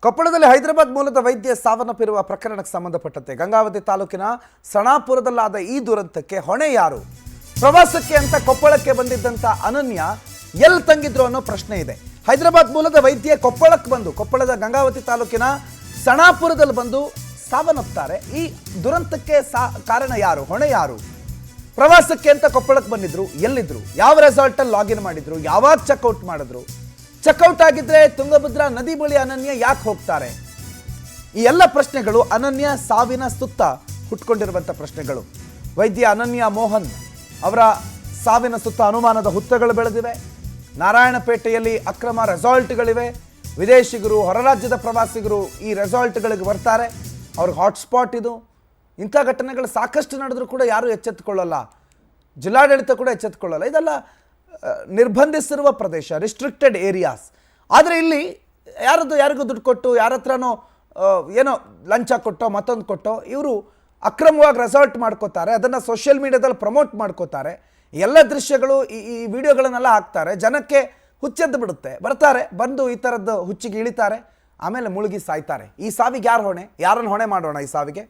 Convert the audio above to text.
ಕೊಪ್ಪಳದಲ್ಲಿ ಹೈದರಾಬಾದ್ ಮೂಲದ ವೈದ್ಯ ಸಾವನ್ನಪ್ಪಿರುವ ಪ್ರಕರಣಕ್ಕೆ ಸಂಬಂಧಪಟ್ಟಂತೆ ಗಂಗಾವತಿ ತಾಲೂಕಿನ ಸಣಾಪುರದಲ್ಲಾದ ಈ ದುರಂತಕ್ಕೆ ಹೊಣೆ ಯಾರು? ಪ್ರವಾಸಕ್ಕೆ ಅಂತ ಕೊಪ್ಪಳಕ್ಕೆ ಬಂದಿದ್ದಂತ ಅನನ್ಯ ಎಲ್ಲಿ ತಂಗಿದ್ರು ಅನ್ನೋ ಪ್ರಶ್ನೆ ಇದೆ. ಹೈದರಾಬಾದ್ ಮೂಲದ ವೈದ್ಯ ಕೊಪ್ಪಳದ ಗಂಗಾವತಿ ತಾಲೂಕಿನ ಸಣಾಪುರದಲ್ಲಿ ಬಂದು ಸಾವನ್ನಪ್ತಾರೆ. ಈ ದುರಂತಕ್ಕೆ ಕಾರಣ ಯಾರು? ಹೊಣೆ ಯಾರು? ಪ್ರವಾಸಕ್ಕೆ ಅಂತ ಕೊಪ್ಪಳಕ್ಕೆ ಬಂದಿದ್ರು, ಎಲ್ಲಿದ್ರು, ಯಾವ ರೆಸಾರ್ಟ್ ಅಲ್ಲಿ ಲಾಗಿನ್ ಮಾಡಿದ್ರು, ಯಾವಾಗ ಚೆಕ್ಔಟ್ ಮಾಡಿದ್ರು, ಚೆಕ್ಔಟ್ ಆಗಿದ್ರೆ ತುಂಗಭದ್ರಾ ನದಿ ಬಳಿ ಅನನ್ಯ ಯಾಕೆ ಹೋಗ್ತಾರೆ? ಈ ಎಲ್ಲ ಪ್ರಶ್ನೆಗಳು ಅನನ್ಯ ಸಾವಿನ ಸುತ್ತ ಹುಟ್ಕೊಂಡಿರುವಂಥ ಪ್ರಶ್ನೆಗಳು. ವೈದ್ಯ ಅನನ್ಯ ಮೋಹನ್ ಅವರ ಸಾವಿನ ಸುತ್ತ ಅನುಮಾನದ ಹುತ್ತಗಳು ಬೆಳೆದಿವೆ. ನಾರಾಯಣಪೇಟೆಯಲ್ಲಿ ಅಕ್ರಮ ರೆಸಾರ್ಟ್ಗಳಿವೆ. ವಿದೇಶಿಗರು, ಹೊರ ರಾಜ್ಯದ ಪ್ರವಾಸಿಗರು ಈ ರೆಸಾರ್ಟ್ಗಳಿಗೆ ಬರ್ತಾರೆ. ಅವ್ರಿಗೆ ಹಾಟ್ಸ್ಪಾಟ್ ಇದು. ಇಂಥ ಘಟನೆಗಳು ಸಾಕಷ್ಟು ನಡೆದರೂ ಕೂಡ ಯಾರೂ ಎಚ್ಚೆತ್ತುಕೊಳ್ಳಲ್ಲ. ಜಿಲ್ಲಾಡಳಿತ ಕೂಡ ಎಚ್ಚೆತ್ತುಕೊಳ್ಳಲ್ಲ. ಇದೆಲ್ಲ ನಿರ್ಬಂಧಿಸಿರುವ ಪ್ರದೇಶ, ರಿಸ್ಟ್ರಿಕ್ಟೆಡ್ ಏರಿಯಾಸ್. ಆದರೆ ಇಲ್ಲಿ ಯಾರಿಗೂ ದುಡ್ಡು ಕೊಟ್ಟು, ಯಾರ ಹತ್ರನೋ ಏನೋ ಲಂಚ ಕೊಟ್ಟೋ ಮತ್ತೊಂದು ಕೊಟ್ಟೋ ಇವರು ಅಕ್ರಮವಾಗಿ ರೆಸಾರ್ಟ್ ಮಾಡ್ಕೋತಾರೆ. ಅದನ್ನು ಸೋಷಿಯಲ್ ಮೀಡಿಯಾದಲ್ಲಿ ಪ್ರಮೋಟ್ ಮಾಡ್ಕೋತಾರೆ. ಎಲ್ಲ ದೃಶ್ಯಗಳು ಈ ವಿಡಿಯೋಗಳನ್ನೆಲ್ಲ ಹಾಕ್ತಾರೆ. ಜನಕ್ಕೆ ಹುಚ್ಚೆದ್ದು ಬಿಡುತ್ತೆ. ಬರ್ತಾರೆ, ಬಂದು ಈ ಥರದ್ದು ಹುಚ್ಚಿಗೆ ಇಳಿತಾರೆ, ಆಮೇಲೆ ಮುಳುಗಿ ಸಾಯ್ತಾರೆ. ಈ ಸಾವಿಗೆ ಯಾರು ಹೊಣೆ? ಯಾರನ್ನು ಹೊಣೆ ಮಾಡೋಣ ಈ ಸಾವಿಗೆ?